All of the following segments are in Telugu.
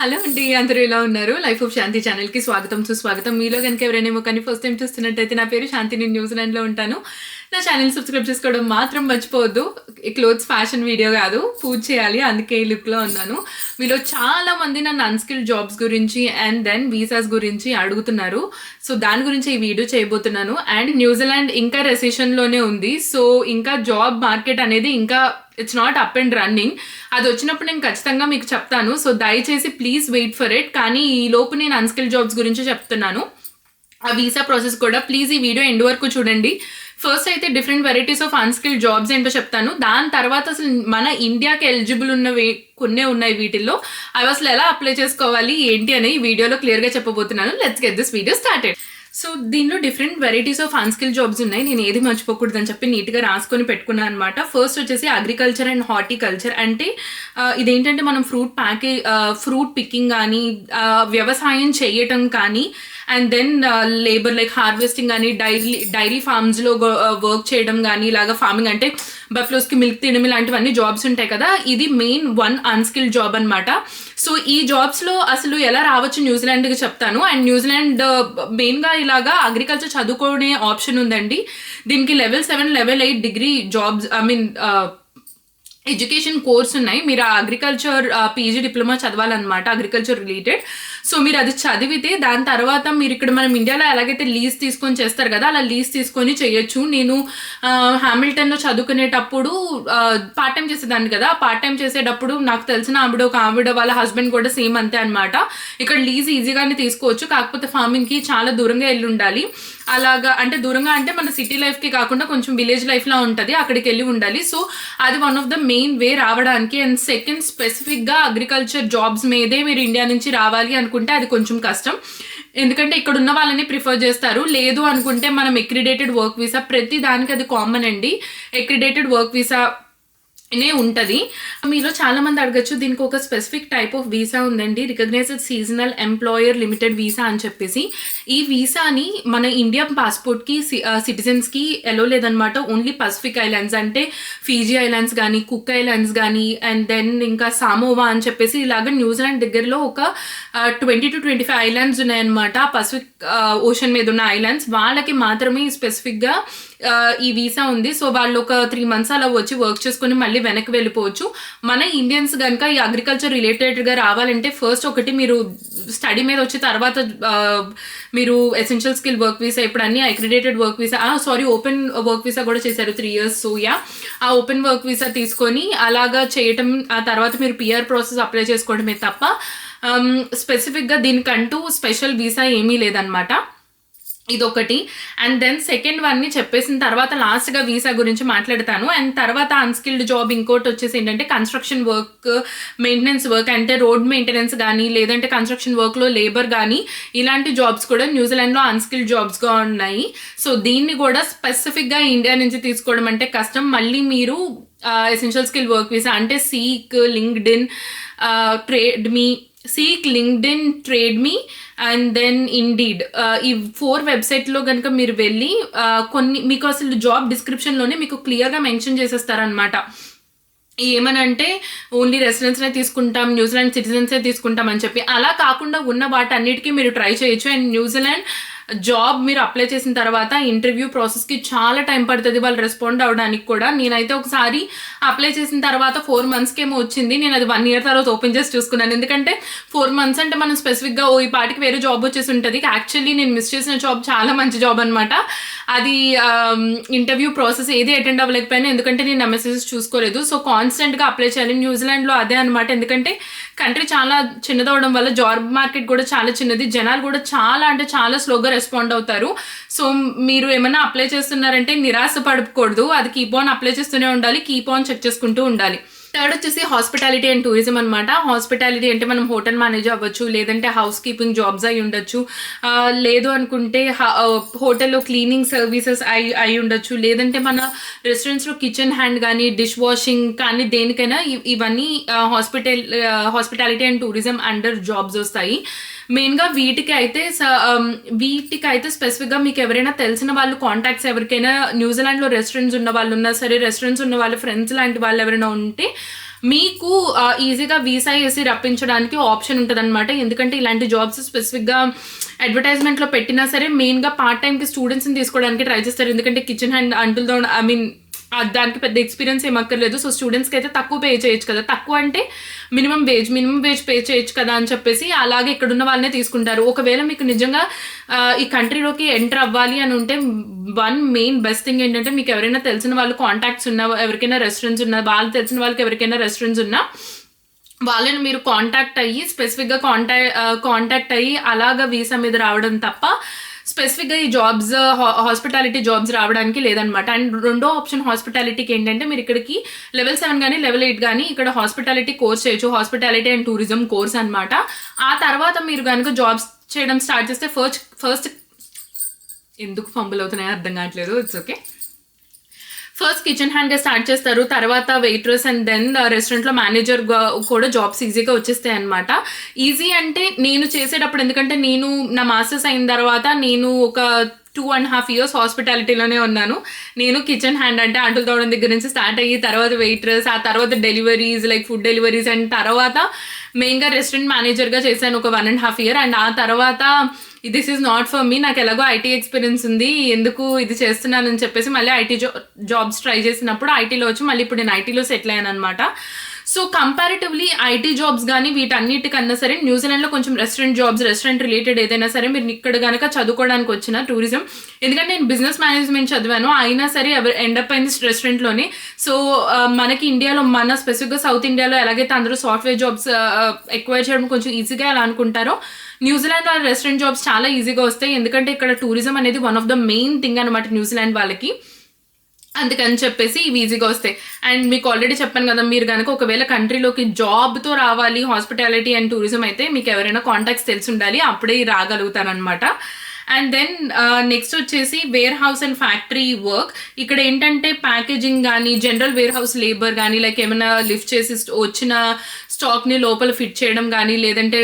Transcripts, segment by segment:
హలో అండి. అందరూ ఎలా ఉన్నారు? లైఫ్ ఆఫ్ శాంతి ఛానల్‌కి స్వాగతం, సుస్వాగతం. మీలో గనుక ఎవరైనా కానీ ఫస్ట్ టైమ్ చూస్తున్నట్టయితే నా పేరు శాంతి. నేను న్యూజిలాండ్‌లో ఉంటాను. నా ఛానెల్‌ని సబ్స్క్రైబ్ చేసుకోవడం మాత్రం మర్చిపోవద్దు. ఈ క్లోత్స్ ఫ్యాషన్ వీడియో కాదు, పూజ చేయాలి. అందుకే ఈ లుక్‌లో ఉన్నాను. మీలో చాలా మంది నన్ను అన్‌స్కిల్డ్ జాబ్స్ గురించి అండ్ దెన్ వీసాస్ గురించి అడుగుతున్నారు. సో దాని గురించి ఈ వీడియో చేయబోతున్నాను. అండ్ న్యూజిలాండ్ ఇంకా రెసెషన్‌లోనే ఉంది. సో ఇంకా జాబ్ మార్కెట్ అనేది ఇంకా it's not up and running. అది వచ్చినప్పుడు నేను ఖచ్చితంగా మీకు చెప్తాను. సో దయచేసి ప్లీజ్ వెయిట్ ఫర్ ఇట్. కానీ ఈ లోపు నేను అన్‌స్కిల్డ్ జాబ్స్ గురించి చెప్తున్నాను. ఆ వీసా ప్రాసెస్ కూడా ప్లీజ్ ఈ వీడియో ఎండ్ వరకు చూడండి. ఫస్ట్ అయితే different varieties of unskilled jobs ఏంటో చెప్తాను. దాని తర్వాత అసలు మన ఇండియాకి ఎలిజిబుల్ ఉన్నవి కొన్ని ఉన్నాయి వీటిల్లో. అవి అసలు ఎలా అప్లై చేసుకోవాలి ఏంటి అని ఈ వీడియోలో క్లియర్గా చెప్పబోతున్నాను. Let's get this video started. So దీనిలో different varieties of unskilled jobs ఉన్నాయి. నేను ఏది మర్చిపోకూడదని చెప్పి నీట్గా రాసుకొని పెట్టుకున్నాను అనమాట. ఫస్ట్ వచ్చేసి అగ్రికల్చర్ అండ్ హార్టికల్చర్. అంటే ఇదేంటంటే మనం ఫ్రూట్ పికింగ్ కానీ వ్యవసాయం చేయటం కానీ and then labour like harvesting కానీ డైరీ ఫార్మ్స్లో వర్క్ చేయడం కానీ ఇలాగా ఫార్మింగ్ అంటే బఫ్లోస్కి మిల్క్ తీయడం ఇలాంటివన్నీ జాబ్స్ ఉంటాయి కదా. ఇది మెయిన్ వన్ అన్‌స్కిల్డ్ జాబ్ అనమాట. సో ఈ జాబ్స్లో అసలు ఎలా రావచ్చు న్యూజిలాండ్కి చెప్తాను. అండ్ న్యూజిలాండ్ మెయిన్గా ఇలాగా అగ్రికల్చర్ చదువుకునే ఆప్షన్ ఉందండి. దీనికి level 7 level 8 degree jobs education course ఉన్నాయి. మీరు ఆ అగ్రికల్చర్ పీజీ డిప్లొమా చదవాలన్నమాట అగ్రికల్చర్ రిలేటెడ్. సో మీరు అది చదివితే దాని తర్వాత మీరు ఇక్కడ మనం ఇండియాలో ఎలాగైతే లీజ్ తీసుకొని చేస్తారు కదా అలా లీజ్ తీసుకొని చేయొచ్చు. నేను హామిల్టన్లో చదువుకునేటప్పుడు పార్ట్ టైం చేసేదాన్ని కదా. పార్ట్ టైం చేసేటప్పుడు నాకు తెలిసిన ఆవిడ వాళ్ళ హస్బెండ్ కూడా సేమ్ అంతే అనమాట. ఇక్కడ లీజ్ ఈజీగానే తీసుకోవచ్చు. కాకపోతే ఫార్మింగ్కి చాలా దూరంగా వెళ్ళి ఉండాలి. అలాగా అంటే దూరంగా అంటే మన సిటీ లైఫ్కి కాకుండా కొంచెం విలేజ్ లైఫ్లా ఉంటుంది, అక్కడికి వెళ్ళి ఉండాలి. సో అది వన్ ఆఫ్ ద మెయిన్ వే రావడానికి. అండ్ సెకండ్ స్పెసిఫిక్గా అగ్రికల్చర్ జాబ్స్ మీదే మీరు ఇండియా నుంచి రావాలి అనుకుంటే అది కొంచెం కష్టం. ఎందుకంటే ఇక్కడ ఉన్న వాళ్ళని ప్రిఫర్ చేస్తారు. లేదు అనుకుంటే మనం అక్రిడేటెడ్ వర్క్ వీసా, ప్రతి దానికి అది కామన్ అండి. అక్రిడేటెడ్ వర్క్ వీసా ఉంటుంది. మీలో చాలా మంది అడగచ్చు దీనికి ఒక స్పెసిఫిక్ టైప్ ఆఫ్ వీసా ఉందండి, recognised seasonal employer limited visa అని చెప్పేసి. ఈ వీసాని మన ఇండియన్ పాస్పోర్ట్కి సిటిజన్స్కి ఎలో లేదనమాట. ఓన్లీ పసిఫిక్ ఐలాండ్స్ అంటే ఫీజీ ఐలాండ్స్ కానీ కుక్ ఐలాండ్స్ కానీ అండ్ దెన్ ఇంకా సామోవా అని చెప్పేసి ఇలాగ న్యూజిలాండ్ దగ్గరలో ఒక 20 to 25 ఐలాండ్స్ ఉన్నాయన్నమాట. పసిఫిక్ ఓషన్ మీద ఉన్న ఐలాండ్స్ వాళ్ళకి మాత్రమే స్పెసిఫిక్గా ఈ వీసా ఉంది. సో వాళ్ళు ఒక 3 months అలా వచ్చి వర్క్ చేసుకొని మళ్ళీ వెనక్కి వెళ్ళిపోవచ్చు. మన ఇండియన్స్ కనుక ఈ అగ్రికల్చర్ రిలేటెడ్గా రావాలంటే ఫస్ట్ ఒకటి మీరు స్టడీ మీద వచ్చి తర్వాత మీరు ఎసెన్షియల్ స్కిల్ వర్క్ వీసా, ఇప్పుడు అన్ని accredited work visa open work visa కూడా చేశారు 3 years. సో ఆ ఓపెన్ వర్క్ వీసా తీసుకొని అలాగా చేయటం, ఆ తర్వాత మీరు పిఆర్ ప్రాసెస్ అప్లై చేసుకోవడమే తప్ప స్పెసిఫిక్గా దీనికంటూ స్పెషల్ వీసా ఏమీ లేదనమాట. ఇదొకటి. అండ్ దెన్ సెకండ్ వన్ని చెప్పేసిన తర్వాత లాస్ట్గా వీసా గురించి మాట్లాడతాను. అండ్ తర్వాత అన్‌స్కిల్డ్ జాబ్ ఇంకోటి వచ్చేసి ఏంటంటే కన్స్ట్రక్షన్ వర్క్, మెయింటెనెన్స్ వర్క్ అంటే రోడ్ మెయింటెనెన్స్ కానీ లేదంటే కన్స్ట్రక్షన్ వర్క్లో లేబర్ కానీ ఇలాంటి జాబ్స్ కూడా న్యూజిలాండ్లో అన్‌స్కిల్డ్ జాబ్స్గా ఉన్నాయి. సో దీన్ని కూడా స్పెసిఫిక్గా ఇండియా నుంచి తీసుకోవడం అంటే కష్టం. మళ్ళీ మీరు ఎసెన్షియల్ స్కిల్ వర్క్ వీసా అంటే Seek, LinkedIn, Trade Me and then Indeed, ఈ 4 వెబ్సైట్లో కనుక మీరు వెళ్ళి కొన్ని మీకు అసలు జాబ్ డిస్క్రిప్షన్లోనే మీకు క్లియర్గా మెన్షన్ చేసేస్తారనమాట. ఏమనంటే ఓన్లీ రెసిడెన్స్నే తీసుకుంటాం, న్యూజిలాండ్ సిటిజన్సే తీసుకుంటాం అని చెప్పి. అలా కాకుండా ఉన్న వాటన్నిటికీ మీరు ట్రై చేయొచ్చు. అండ్ న్యూజిలాండ్ జాబ్ మీరు అప్లై చేసిన తర్వాత ఇంటర్వ్యూ ప్రాసెస్కి చాలా టైం పడుతుంది వాళ్ళు రెస్పాండ్ అవ్వడానికి కూడా. నేనైతే ఒకసారి అప్లై చేసిన తర్వాత 4 months వచ్చింది. నేను అది 1 year తర్వాత ఓపెన్ చేసి చూసుకున్నాను. ఎందుకంటే 4 months అంటే మనం స్పెసిఫిక్గా ఈ పాటికి వేరే జాబ్ వచ్చేసి ఉంటుంది. యాక్చువల్లీ నేను మిస్ చేసిన జాబ్ చాలా మంచి జాబ్ అనమాట. అది ఇంటర్వ్యూ ప్రాసెస్ ఏది అటెండ్ అవ్వలేకపోయాను ఎందుకంటే నేను మెసేజెస్ చూసుకోలేదు. సో కాన్స్టెంట్గా అప్లై చేయాలి. న్యూజిలాండ్లో అదే అనమాట. ఎందుకంటే కంట్రీ చాలా చిన్నదవడం వల్ల జాబ్ మార్కెట్ కూడా చాలా చిన్నది, జనాలు కూడా చాలా అంటే చాలా స్లోగా రెస్పాండ్ అవుతారు. సో మీరు ఏమైనా అప్లై చేస్తున్నారంటే నిరాశ పడకూడదు. అది కీప్ ఆన్ అప్లై చేస్తూనే ఉండాలి, కీప్ ఆన్ చెక్ చేసుకుంటూ ఉండాలి. థర్డ్ వచ్చేసి హాస్పిటాలిటీ అండ్ టూరిజం అనమాట. హాస్పిటాలిటీ అంటే మనం హోటల్ మేనేజర్ అవ్వచ్చు, లేదంటే హౌస్ కీపింగ్ జాబ్స్ అయి ఉండొచ్చు, లేదు అనుకుంటే హోటల్లో క్లీనింగ్ సర్వీసెస్ అయి ఉండొచ్చు, లేదంటే మన రెస్టారెంట్స్లో కిచెన్ హ్యాండ్ కానీ డిష్ వాషింగ్ కానీ దేనికైనా ఇవన్నీ hospitality and tourism under jobs వస్తాయి. మెయిన్గా వీటికైతే స్పెసిఫిక్గా మీకు ఎవరైనా తెలిసిన వాళ్ళు కాంటాక్ట్స్ ఎవరికైనా న్యూజిలాండ్లో రెస్టారెంట్స్ ఉన్న వాళ్ళు ఉన్నా సరే, రెస్టారెంట్స్ ఉన్న వాళ్ళ ఫ్రెండ్స్ లాంటి వాళ్ళు ఎవరైనా ఉంటే మీకు ఈజీగా వీసా వేసి రప్పించడానికి ఆప్షన్ ఉంటుందన్నమాట. ఎందుకంటే ఇలాంటి జాబ్స్ స్పెసిఫిక్గా అడ్వర్టైజ్మెంట్లో పెట్టినా సరే మెయిన్గా పార్ట్ టైంకి స్టూడెంట్స్ని తీసుకోవడానికి ట్రై చేస్తారు. ఎందుకంటే కిచెన్ హ్యాండ్ అంటులతో దానికి పెద్ద ఎక్స్పీరియన్స్ ఏం అక్కర్లేదు. సో స్టూడెంట్స్కి అయితే తక్కువ పే చేయొచ్చు కదా, తక్కువ అంటే మినిమం వేజ్ పే చేయొచ్చు కదా అని చెప్పేసి అలాగే ఇక్కడున్న వాళ్ళనే తీసుకుంటారు. ఒకవేళ మీకు నిజంగా ఈ కంట్రీలోకి ఎంటర్ అవ్వాలి అని ఉంటే వన్ మెయిన్ బెస్ట్ థింగ్ ఏంటంటే, మీకు ఎవరైనా తెలిసిన వాళ్ళు కాంటాక్ట్స్ ఉన్నా, ఎవరికైనా రెస్టారెంట్స్ ఉన్నా, వాళ్ళు తెలిసిన వాళ్ళకి ఎవరికైనా రెస్టారెంట్స్ ఉన్నా వాళ్ళని మీరు కాంటాక్ట్ అయ్యి స్పెసిఫిక్గా కాంటాక్ట్ అయ్యి అలాగా వీసా మీద రావడం తప్ప స్పెసిఫిక్గా ఈ జాబ్స్ హాస్పిటాలిటీ జాబ్స్ రావడానికి లేదనమాట. అండ్ రెండో ఆప్షన్ హాస్పిటాలిటీకి ఏంటంటే, మీరు ఇక్కడికి లెవెల్ 7 కానీ లెవెల్ 8 కానీ ఇక్కడ హాస్పిటాలిటీ కోర్స్ చేయొచ్చు, హాస్పిటాలిటీ అండ్ టూరిజం కోర్స్ అనమాట. ఆ తర్వాత మీరు కనుక జాబ్స్ చేయడం స్టార్ట్ చేస్తే ఫస్ట్ ఎందుకు ఫంబుల్ అవుతున్నాయో అర్థం కావట్లేదు, ఇట్స్ ఓకే. ఫస్ట్ కిచెన్ హ్యాండ్గా స్టార్ట్ చేస్తారు, తర్వాత వెయిట్రెస్ అండ్ దెన్ రెస్టారెంట్లో మేనేజర్ కూడా జాబ్స్ ఈజీగా వచ్చేస్తాయి అనమాట. ఈజీ అంటే నేను చేసేటప్పుడు, ఎందుకంటే నేను నా మాస్టర్స్ అయిన తర్వాత నేను ఒక 2.5 years హాస్పిటాలిటీలోనే ఉన్నాను. నేను కిచెన్ హ్యాండ్ అంటే అంటులు తోవడం దగ్గర నుంచి స్టార్ట్ అయ్యి తర్వాత వెయిట్రెస్, ఆ తర్వాత deliveries like food deliveries, and తర్వాత మెయిన్గా రెస్టారెంట్ మేనేజర్గా చేశాను ఒక 1.5 years. అండ్ ఆ తర్వాత this is not for me, నాకు ఎలాగో ఐటీ ఎక్స్పీరియన్స్ ఉంది, ఎందుకు ఇది చేస్తున్నానని చెప్పేసి మళ్ళీ ఐటీ జాబ్స్ ట్రై చేసినప్పుడు ఐటీలో వచ్చి మళ్ళీ ఇప్పుడు నేను ఐటీలో సెటిల్ అయ్యాను అనమాట. సో కంపారిటివ్లీ ఐటీ జాబ్స్ కానీ వీటన్నిటికన్నా సరే న్యూజిలాండ్లో కొంచెం రెస్టారెంట్ రిలేటెడ్ ఏదైనా సరే మీరు ఇక్కడ కనుక చదువుకోవడానికి వచ్చిన టూరిజం, ఎందుకంటే నేను బిజినెస్ మేనేజ్మెంట్ చదివాను, అయినా సరే ఎండప్ అయింది రెస్టారెంట్లోనే. సో మనకి ఇండియాలో, మన స్పెసిఫిక్గా సౌత్ ఇండియాలో ఎలాగైతే అందరూ సాఫ్ట్వేర్ జాబ్స్ ఎక్వైర్ చేయడం కొంచెం ఈజీగా ఎలా అనుకుంటారో, న్యూజిలాండ్ వాళ్ళ రెస్టారెంట్ జాబ్స్ చాలా ఈజీగా వస్తాయి. ఎందుకంటే ఇక్కడ టూరిజం అనేది one of the main thing అనమాట న్యూజిలాండ్ వాళ్ళకి, అందుకని చెప్పేసి ఇవి ఈజీగా వస్తాయి. అండ్ మీకు ఆల్రెడీ చెప్పాను కదా, మీరు కనుక ఒకవేళ కంట్రీలోకి జాబ్తో రావాలి హాస్పిటాలిటీ అండ్ టూరిజం అయితే మీకు ఎవరైనా కాంటాక్ట్స్ తెలిసి ఉండాలి, అప్పుడే రాగలుగుతారనమాట. అండ్ దెన్ నెక్స్ట్ వచ్చేసి warehouse and factory work. ఇక్కడ ఏంటంటే ప్యాకేజింగ్ కానీ, జనరల్ వేర్ హౌస్ లేబర్ కానీ, లైక్ ఏమైనా లిఫ్ట్ చేసి వచ్చిన స్టాక్ని లోపల ఫిట్ చేయడం కానీ, లేదంటే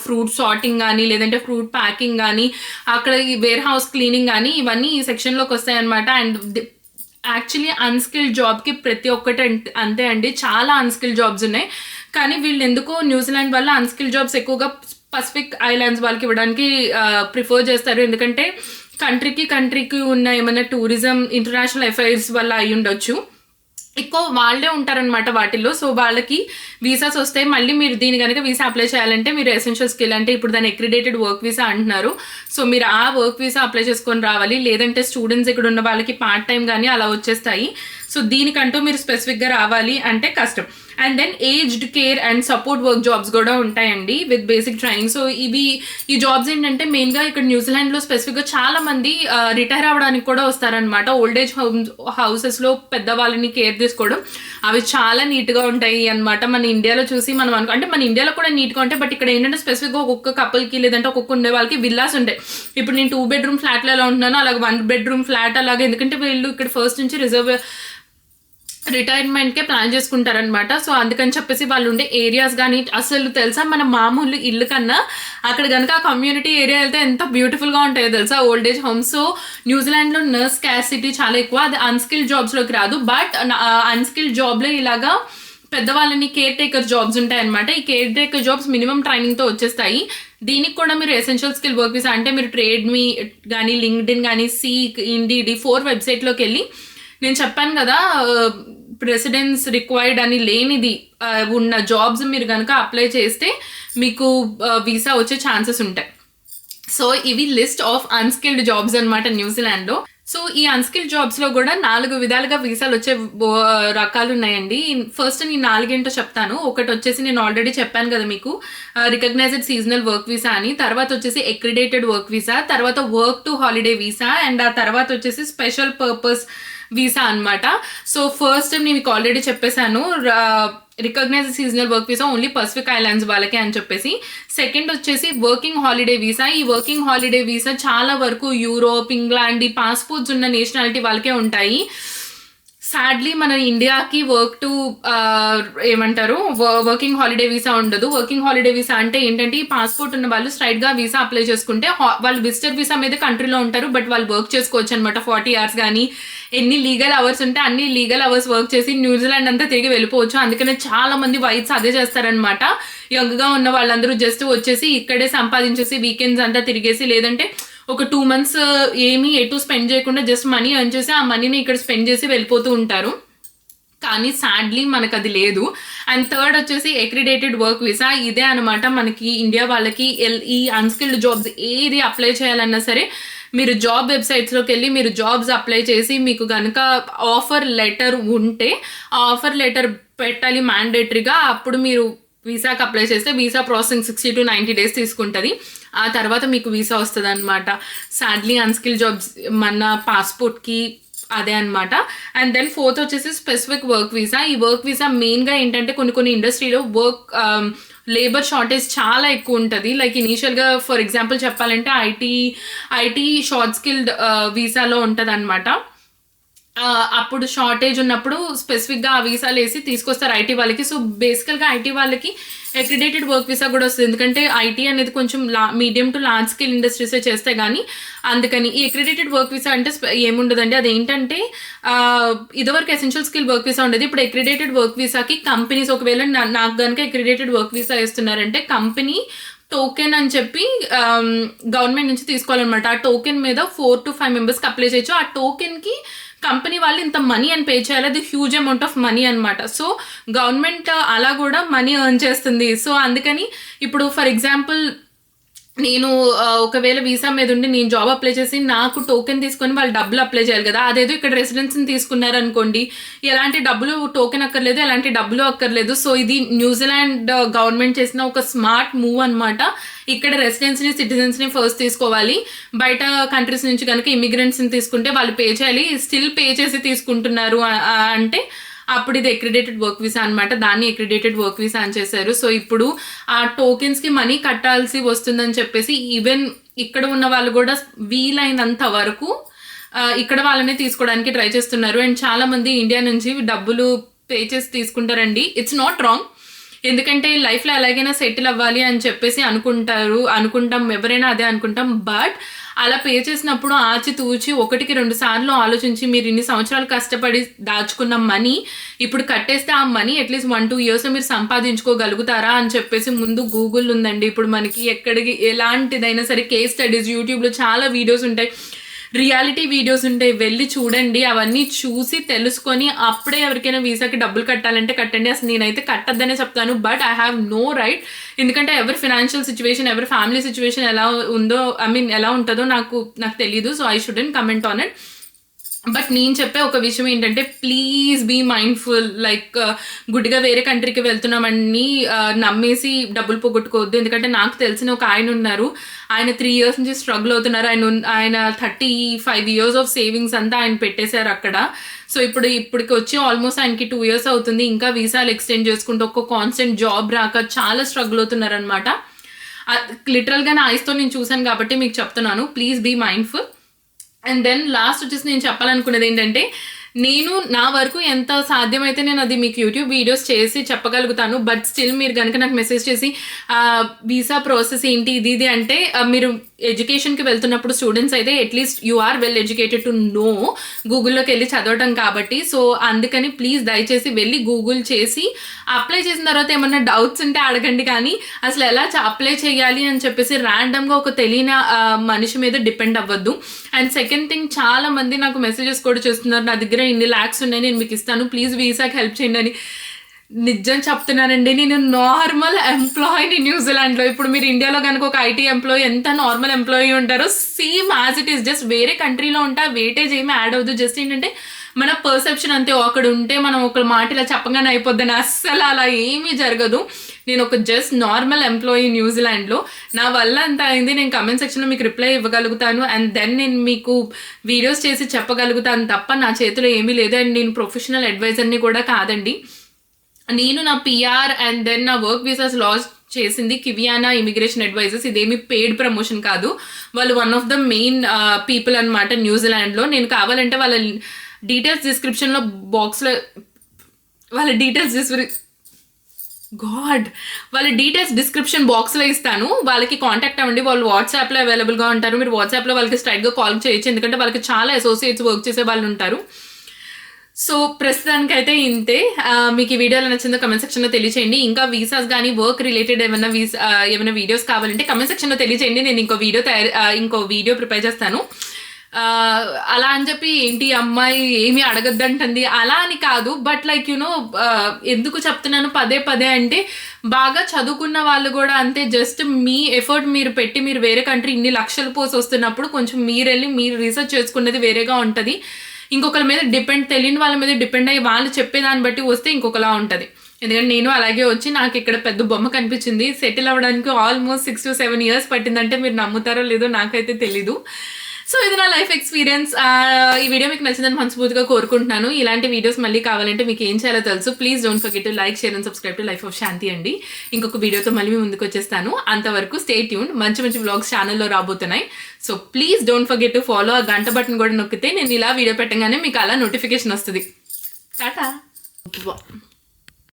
ఫ్రూట్ సార్టింగ్ కానీ, లేదంటే ఫ్రూట్ ప్యాకింగ్ కానీ, అక్కడ వేర్ హౌస్ క్లీనింగ్ కానీ, ఇవన్నీ ఈ సెక్షన్లోకి వస్తాయి అనమాట. అండ్ యాక్చువల్లీ అన్స్కిల్డ్ జాబ్కి ప్రతి ఒక్కటి అంతే అండి, చాలా అన్స్కిల్డ్ జాబ్స్ ఉన్నాయి. కానీ వీళ్ళు ఎందుకో న్యూజిలాండ్ వల్ల అన్స్కిల్డ్ జాబ్స్ ఎక్కువగా పసిఫిక్ ఐలాండ్స్ వాళ్ళకి ఇవ్వడానికి ప్రిఫర్ చేస్తారు. ఎందుకంటే కంట్రీకి ఉన్న ఏమైనా టూరిజం ఇంటర్నేషనల్ అఫైర్స్ వల్ల అయి ఉండొచ్చు, ఎక్కువ వాళ్ళే ఉంటారనమాట వాటిల్లో. సో వాళ్ళకి వీసాస్ వస్తాయి. మళ్ళీ మీరు దీని కనుక వీసా అప్లై చేయాలంటే మీరు ఎసెన్షియల్ స్కిల్ అంటే ఇప్పుడు దాన్ని అక్రిడేటెడ్ వర్క్ వీసా అంటున్నారు. సో మీరు ఆ వర్క్ వీసా అప్లై చేసుకొని రావాలి, లేదంటే స్టూడెంట్స్ ఇక్కడ ఉన్న వాళ్ళకి పార్ట్ టైం కానీ అలా వచ్చేస్తాయి. సో దీనికంటూ మీరు స్పెసిఫిక్గా రావాలి అంటే కష్టం. And then aged care and support work jobs కూడా ఉంటాయండి విత్ బేసిక్ ట్రైనింగ్. సో ఈ జాబ్స్ ఏంటంటే మెయిన్గా ఇక్కడ న్యూజిలాండ్లో స్పెసిఫిక్గా చాలా మంది రిటైర్ అవ్వడానికి కూడా వస్తారనమాట. ఓల్డ్ ఏజ్ హౌసెస్లో పెద్దవాళ్ళని కేర్ తీసుకోవడం, అవి చాలా నీట్గా ఉంటాయి అనమాట. మన ఇండియాలో చూసి మనం అంటే మన ఇండియాలో కూడా నీట్గా ఉంటాయి, బట్ ఇక్కడ ఏంటంటే స్పెసిఫిక్గా ఒక్కొక్క కపుల్కి లేదంటే ఒక్కొక్క ఉండే వాళ్ళకి విల్లాస్ ఉంటాయి. ఇప్పుడు నేను 2 bedroom ఫ్లాట్లో ఎలా ఉంటున్నానో అలాగే 1 bedroom ఫ్లాట్ అలాగే, ఎందుకంటే వీళ్ళు ఇక్కడ ఫస్ట్ నుంచి రిటైర్మెంట్కే ప్లాన్ చేసుకుంటారనమాట. సో అందుకని చెప్పేసి వాళ్ళు ఉండే ఏరియాస్ కానీ అసలు తెలుసా, మన మామూలు ఇల్లు కన్నా అక్కడ కనుక ఆ కమ్యూనిటీ ఏరియా వెళ్తే ఎంత బ్యూటిఫుల్గా ఉంటాయో తెలుసా ఓల్డ్ ఏజ్ హోమ్స్. సో న్యూజిలాండ్లో నర్స్ స్కార్సిటీ చాలా ఎక్కువ, అది అన్స్కిల్డ్ జాబ్స్లోకి రాదు. బట్ అన్స్కిల్డ్ జాబ్లో ఇలాగా పెద్దవాళ్ళని కేర్ టేకర్ జాబ్స్ ఉంటాయన్నమాట. ఈ కేర్ టేకర్ జాబ్స్ మినిమం ట్రైనింగ్తో వచ్చేస్తాయి. దీనికి కూడా మీరు ఎసెన్షియల్ స్కిల్ వర్క్ వీసా అంటే మీరు ట్రేడ్మీ కానీ, లింక్డ్ఇన్ కానీ, సీక్, ఇండీడ్ 4 వెబ్సైట్లోకి వెళ్ళి, నేను చెప్పాను కదా ప్రెసిడెన్స్ రిక్వైర్డ్ అని లేనిది ఉన్న జాబ్స్ మీరు కనుక అప్లై చేస్తే మీకు వీసా వచ్చే ఛాన్సెస్ ఉంటాయి. సో ఇవి లిస్ట్ ఆఫ్ అన్స్కిల్డ్ జాబ్స్ అనమాట న్యూజిలాండ్లో. సో ఈ అన్స్కిల్డ్ జాబ్స్లో కూడా 4 విధాలుగా వీసాలు వచ్చే రకాలు ఉన్నాయండి. ఫస్ట్ నేను 4 ఏంటో చెప్తాను. ఒకటి వచ్చేసి నేను ఆల్రెడీ చెప్పాను కదా మీకు, రికగ్నైజ్డ్ సీజనల్ వర్క్ వీసా అని, తర్వాత వచ్చేసి అక్రిడేటెడ్ వర్క్ వీసా, తర్వాత work to holiday visa, and ఆ తర్వాత వచ్చేసి స్పెషల్ పర్పస్ వీసా అనమాట. సో ఫస్ట్ నేను మీకు ఆల్రెడీ చెప్పేశాను, recognise seasonal work visa only Pacific islands వాళ్ళకే అని చెప్పేసి. సెకండ్ వచ్చేసి వర్కింగ్ హాలిడే వీసా. ఈ వర్కింగ్ హాలిడే వీసా చాలా వరకు యూరోప్, ఇంగ్లాండ్ ఈ పాస్పోర్ట్స్ ఉన్న నేషనాలిటీ వాళ్ళకే ఉంటాయి. సాడ్లీ మన ఇండియాకి ఏమంటారు వర్కింగ్ హాలిడే వీసా ఉండదు. వర్కింగ్ హాలిడే వీసా అంటే ఏంటంటే ఈ పాస్పోర్ట్ ఉన్న వాళ్ళు స్ట్రైట్గా వీసా అప్లై చేసుకుంటే వాళ్ళు విజిటర్ వీసా మీద కంట్రీలో ఉంటారు, బట్ వాళ్ళు వర్క్ చేసుకోవచ్చు అనమాట. 40 hours కానీ ఎన్ని లీగల్ అవర్స్ ఉంటే అన్ని లీగల్ అవర్స్ వర్క్ చేసి న్యూజిలాండ్ అంతా తిరిగి వెళ్ళిపోవచ్చు. అందుకనే చాలా మంది వైట్స్ అదే చేస్తారనమాట. యంగ్గా ఉన్న వాళ్ళందరూ జస్ట్ వచ్చేసి ఇక్కడే సంపాదించేసి వీకెండ్స్ అంతా తిరిగేసి, లేదంటే ఒక 2 months ఏమీ ఎటు స్పెండ్ చేయకుండా జస్ట్ మనీ ఎర్న్ చేసి ఆ మనీని ఇక్కడ స్పెండ్ చేసి వెళ్ళిపోతూ ఉంటారు. కానీ సాడ్లీ మనకు అది లేదు. అండ్ థర్డ్ వచ్చేసి అక్రిడేటెడ్ వర్క్ వీసా. ఇదే అనమాట మనకి ఇండియా వాళ్ళకి ఈ అన్స్కిల్డ్ జాబ్స్ ఏది అప్లై చేయాలన్నా సరే మీరు జాబ్ వెబ్సైట్స్లోకి వెళ్ళి మీరు జాబ్స్ అప్లై చేసి మీకు కనుక ఆఫర్ లెటర్ ఉంటే ఆ ఆఫర్ లెటర్ పెట్టాలి మ్యాండేటరీగా. అప్పుడు మీరు వీసాకి అప్లై చేస్తే వీసా ప్రాసెసింగ్ 60 to 90 days తీసుకుంటుంది. ఆ తర్వాత మీకు వీసా వస్తుంది అనమాట. సాడ్లీ అన్స్కిల్ జాబ్స్ మన పాస్పోర్ట్కి అదే అనమాట. అండ్ దెన్ ఫోర్త్ వచ్చేసి స్పెసిఫిక్ వర్క్ వీసా. ఈ వర్క్ వీసా మెయిన్గా ఏంటంటే కొన్ని ఇండస్ట్రీలో లేబర్ షార్టేజ్ చాలా ఎక్కువ ఉంటుంది. లైక్ ఇనీషియల్గా ఫర్ ఎగ్జాంపుల్ చెప్పాలంటే ఐటీ షార్ట్ స్కిల్డ్ వీసాలో ఉంటుంది అనమాట. అప్పుడు షార్టేజ్ ఉన్నప్పుడు స్పెసిఫిక్గా ఆ వీసాలు వేసి తీసుకొస్తారు ఐటీ వాళ్ళకి. సో బేసికల్గా ఐటీ వాళ్ళకి అక్రిడేటెడ్ వర్క్ వీసా కూడా వస్తుంది, ఎందుకంటే ఐటీ అనేది కొంచెం మీడియం టు లార్జ్ స్కేల్ ఇండస్ట్రీసే చేస్తే కానీ. అందుకని ఈ అక్రిడేటెడ్ వర్క్ వీసా అంటే ఏముండదండి, అదేంటంటే ఇదివరకు ఎసెన్షియల్ స్కిల్ వర్క్ వీసా ఉండేది. ఇప్పుడు అక్రిడేటెడ్ వర్క్ వీసాకి కంపెనీస్ ఒకవేళ నాకు కనుక అక్రిడేటెడ్ వర్క్ వీసా వేస్తున్నారంటే కంపెనీ టోకెన్ అని చెప్పి గవర్నమెంట్ నుంచి తీసుకోవాలన్నమాట. ఆ టోకెన్ మీద 4 to 5 members అప్లై చేయొచ్చు. ఆ టోకెన్కి కంపెనీ వాళ్ళు ఇంత మనీ అని పే చేయాలి, అది హ్యూజ్ అమౌంట్ ఆఫ్ మనీ అనమాట. సో గవర్నమెంట్ అలా కూడా మనీ ఎర్న్ చేస్తుంది. సో అందుకని ఇప్పుడు ఫర్ ఎగ్జాంపుల్ నేను ఒకవేళ వీసా మీద ఉండి నేను జాబ్ అప్లై చేసి నాకు టోకెన్ తీసుకొని వాళ్ళు డబ్బులు అప్లై చేయాలి కదా. అదేదో ఇక్కడ రెసిడెన్సీని తీసుకున్నారనుకోండి, ఎలాంటి డబ్బులు టోకెన్ అక్కర్లేదు, ఎలాంటి డబ్బులు అక్కర్లేదు. సో ఇది న్యూజిలాండ్ గవర్నమెంట్ చేసిన ఒక స్మార్ట్ మూవ్ అనమాట. ఇక్కడ రెసిడెన్స్ని సిటిజన్స్ని ఫస్ట్ తీసుకోవాలి. బయట కంట్రీస్ నుంచి కనుక ఇమిగ్రెంట్స్ని తీసుకుంటే వాళ్ళు పే చేయాలి, స్టిల్ పే చేసి తీసుకుంటున్నారు అంటే అప్పుడు ఇది అక్రిడేటెడ్ వర్క్ వీసా అనమాట. దాన్ని అక్రిడేటెడ్ వర్క్ వీసా అని చేశారు. సో ఇప్పుడు ఆ టోకెన్స్కి మనీ కట్టాల్సి వస్తుందని చెప్పేసి ఈవెన్ ఇక్కడ ఉన్న వాళ్ళు కూడా వీలైనంత వరకు ఇక్కడ వాళ్ళనే తీసుకోవడానికి ట్రై చేస్తున్నారు. అండ్ చాలామంది ఇండియా నుంచి డబ్బులు పే చేసి తీసుకుంటారండి. ఇట్స్ నాట్ రాంగ్, ఎందుకంటే లైఫ్లో ఎలాగైనా సెటిల్ అవ్వాలి అని చెప్పేసి అనుకుంటాం, ఎవరైనా అదే అనుకుంటాం. బట్ అలా పే చేసినప్పుడు ఆచితూచి 1-2 సార్లు ఆలోచించి మీరు ఇన్ని సంవత్సరాలు కష్టపడి దాచుకున్న మనీ ఇప్పుడు కట్టేస్తే ఆ మనీ అట్లీస్ట్ 1-2 years మీరు సంపాదించుకోగలుగుతారా అని చెప్పేసి ముందు గూగుల్ ఉందండి. ఇప్పుడు మనకి ఎక్కడికి ఎలాంటిదైనా సరే కేస్ స్టడీస్ యూట్యూబ్లో చాలా వీడియోస్ ఉంటాయి, రియాలిటీ వీడియోస్ ఉంటాయి, వెళ్ళి చూడండి. అవన్నీ చూసి తెలుసుకొని అప్పుడే ఎవరికైనా వీసాకి డబ్బులు కట్టాలంటే కట్టండి. అసలు నేనైతే కట్టద్దనే చెప్తాను, but I have no right. ఎందుకంటే ఎవరి ఫినాన్షియల్ సిచ్యువేషన్, ఎవరి ఫ్యామిలీ సిచ్యువేషన్ ఎలా ఉందో, ఎలా ఉంటుందో నాకు తెలియదు. So I shouldn't comment on it. But నేను చెప్పే ఒక విషయం ఏంటంటే ప్లీజ్ బీ మైండ్ఫుల్. లైక్ గుడ్డిగా వేరే కంట్రీకి వెళ్తున్నామని నమ్మేసి డబ్బులు పోగొట్టుకోవద్దు. ఎందుకంటే నాకు తెలిసిన ఒక ఆయన ఉన్నారు, ఆయన 3 years నుంచి స్ట్రగుల్ అవుతున్నారు. ఆయన 35 years ఆఫ్ సేవింగ్స్ అంతా ఆయన పెట్టేశారు అక్కడ. సో ఇప్పటికి వచ్చి ఆల్మోస్ట్ ఆయనకి 2 years అవుతుంది. ఇంకా వీసాలు ఎక్స్టెండ్ చేసుకుంటూ ఒక కాన్స్టెంట్ జాబ్ రాక చాలా స్ట్రగుల్ అవుతున్నారు అనమాట. లిటరల్గా నా ఐస్తో నేను చూశాను కాబట్టి మీకు చెప్తున్నాను, please be mindful. And then last వచ్చేసి నేను చెప్పాలనుకునేది ఏంటంటే, నేను నా వరకు ఎంత సాధ్యమైతే నేను అది మీకు యూట్యూబ్ వీడియోస్ చేసి చెప్పగలుగుతాను. బట్ స్టిల్ మీరు కనుక నాకు మెసేజ్ చేసి వీసా ప్రాసెస్ ఏంటి ఇది అంటే, మీరు ఎడ్యుకేషన్కి వెళ్తున్నప్పుడు స్టూడెంట్స్ అయితే at least you are well educated to know గూగుల్లోకి వెళ్ళి చదవటం కాబట్టి. సో అందుకని ప్లీజ్ దయచేసి వెళ్ళి గూగుల్ చేసి అప్లై చేసిన తర్వాత ఏమన్నా డౌట్స్ ఉంటే అడగండి, కానీ అసలు ఎలా అప్లై చేయాలి అని చెప్పేసి ర్యాండమ్గా ఒక తెలియని మనిషి మీద డిపెండ్ అవ్వద్దు. అండ్ సెకండ్ థింగ్, చాలా మంది నాకు మెసేజెస్ కూడా చేస్తున్నారు, నా దగ్గర ఇన్ని lakhs ఉన్నాయి నేను మీకు ఇస్తాను, ప్లీజ్ వీసాకి హెల్ప్ చేయండి అని. నిజం చెప్తున్నానండి, నేను నార్మల్ ఎంప్లాయీని న్యూజిలాండ్లో. ఇప్పుడు మీరు ఇండియాలో కనుక ఒక ఐటీ ఎంప్లాయీ ఎంత నార్మల్ ఎంప్లాయీ ఉంటారో same as it is. Just వేరే కంట్రీలో ఉంటే వెయిటేజ్ ఏమీ యాడ్ అవ్వదు. జస్ట్ ఏంటంటే మన పర్సెప్షన్ అంతే. అక్కడ ఉంటే మనం ఒక మాట ఇలా చెప్పగానే అయిపోద్దని, అస్సలు అలా ఏమీ జరగదు. నేను ఒక జస్ట్ నార్మల్ ఎంప్లాయీ న్యూజిలాండ్లో. నా వల్ల అంత అయింది, నేను కమెంట్ సెక్షన్లో మీకు రిప్లై ఇవ్వగలుగుతాను. అండ్ దెన్ నేను మీకు వీడియోస్ చేసి చెప్పగలుగుతాను తప్ప నా చేతిలో ఏమీ లేదు. అండ్ నేను ప్రొఫెషనల్ అడ్వైజర్ని కూడా కాదండి. నేను నా పిఆర్ అండ్ దెన్ నా వర్క్ వీసాస్ లాస్ చేసింది కివియానా ఇమిగ్రేషన్ అడ్వైజర్స్. ఇదేమి పెయిడ్ ప్రమోషన్ కాదు, వాళ్ళు one of the main people అనమాట న్యూజిలాండ్లో. నేను కావాలంటే వాళ్ళ డీటెయిల్స్ డిస్క్రిప్షన్లో బాక్స్లో వాళ్ళ డీటెయిల్స్ డిస్క్రిప్షన్ బాక్స్లో ఇస్తాను. వాళ్ళకి కాంటాక్ట్ అవ్వండి. వాళ్ళు వాట్సాప్లో అవైలబుల్గా ఉంటారు. మీరు వాట్సాప్లో వాళ్ళకి స్ట్రైట్గా కాల్ చేయొచ్చు, ఎందుకంటే వాళ్ళకి చాలా అసోసియేట్స్ వర్క్ చేసే వాళ్ళు ఉంటారు. సో ప్రస్తుతానికైతే ఇంతే. మీకు ఈ వీడియోలో నచ్చిందో కమెంట్ సెక్షన్లో తెలియచేయండి. ఇంకా వీసాస్ కానీ వర్క్ రిలేటెడ్ ఏమైనా వీడియోస్ కావాలంటే కమెంట్ సెక్షన్లో తెలియచేయండి. నేను ఇంకో వీడియో ప్రిపేర్ చేస్తాను. అలా అని చెప్పి ఏంటి అమ్మాయి ఏమీ అడగద్దంటుంది అలా అని కాదు, బట్ లైక్ ఎందుకు చెప్తున్నాను పదే పదే అంటే, బాగా చదువుకున్న వాళ్ళు కూడా అంతే. జస్ట్ మీ ఎఫర్ట్ మీరు పెట్టి మీరు వేరే కంట్రీ ఇన్ని లక్షలు పోసి వస్తున్నప్పుడు కొంచెం మీరు రీసెర్చ్ చేసుకున్నది వేరేగా ఉంటుంది. ఇంకొకరి మీద తెలియని వాళ్ళ మీద డిపెండ్ అయ్యి వాళ్ళు చెప్పేదాన్ని బట్టి వస్తే ఇంకొకలా ఉంటుంది. ఎందుకంటే నేను అలాగే వచ్చి నాకు ఇక్కడ పెద్ద బొమ్మ కనిపించింది. సెటిల్ అవ్వడానికి ఆల్మోస్ట్ 6 to 7 years పట్టిందంటే మీరు నమ్ముతారో లేదో నాకైతే తెలీదు. సో ఇది నా లైఫ్ ఎక్స్పీరియన్స్. ఈ వీడియో మీకు నచ్చిందని మనస్ఫూర్తిగా కోరుకుంటున్నాను. ఇలాంటి వీడియోస్ మళ్ళీ కావాలంటే మీకు ఏం చేయాలో తెలుసు. Please don't forget to like, share and subscribe to life of Shanti అండి. ఇంకొక వీడియోతో మళ్ళీ మీ ముందుకు వచ్చేస్తాను. అంతవరకు స్టే ట్యూన్. మంచి వ్లాగ్స్ ఛానల్లో రాబోతున్నాయి. So please don't forget to follow. ఆ గంట బటన్ కూడా నొక్కితే నేను ఇలా వీడియో పెట్టగానే మీకు అలా నోటిఫికేషన్ వస్తుంది. టాటా.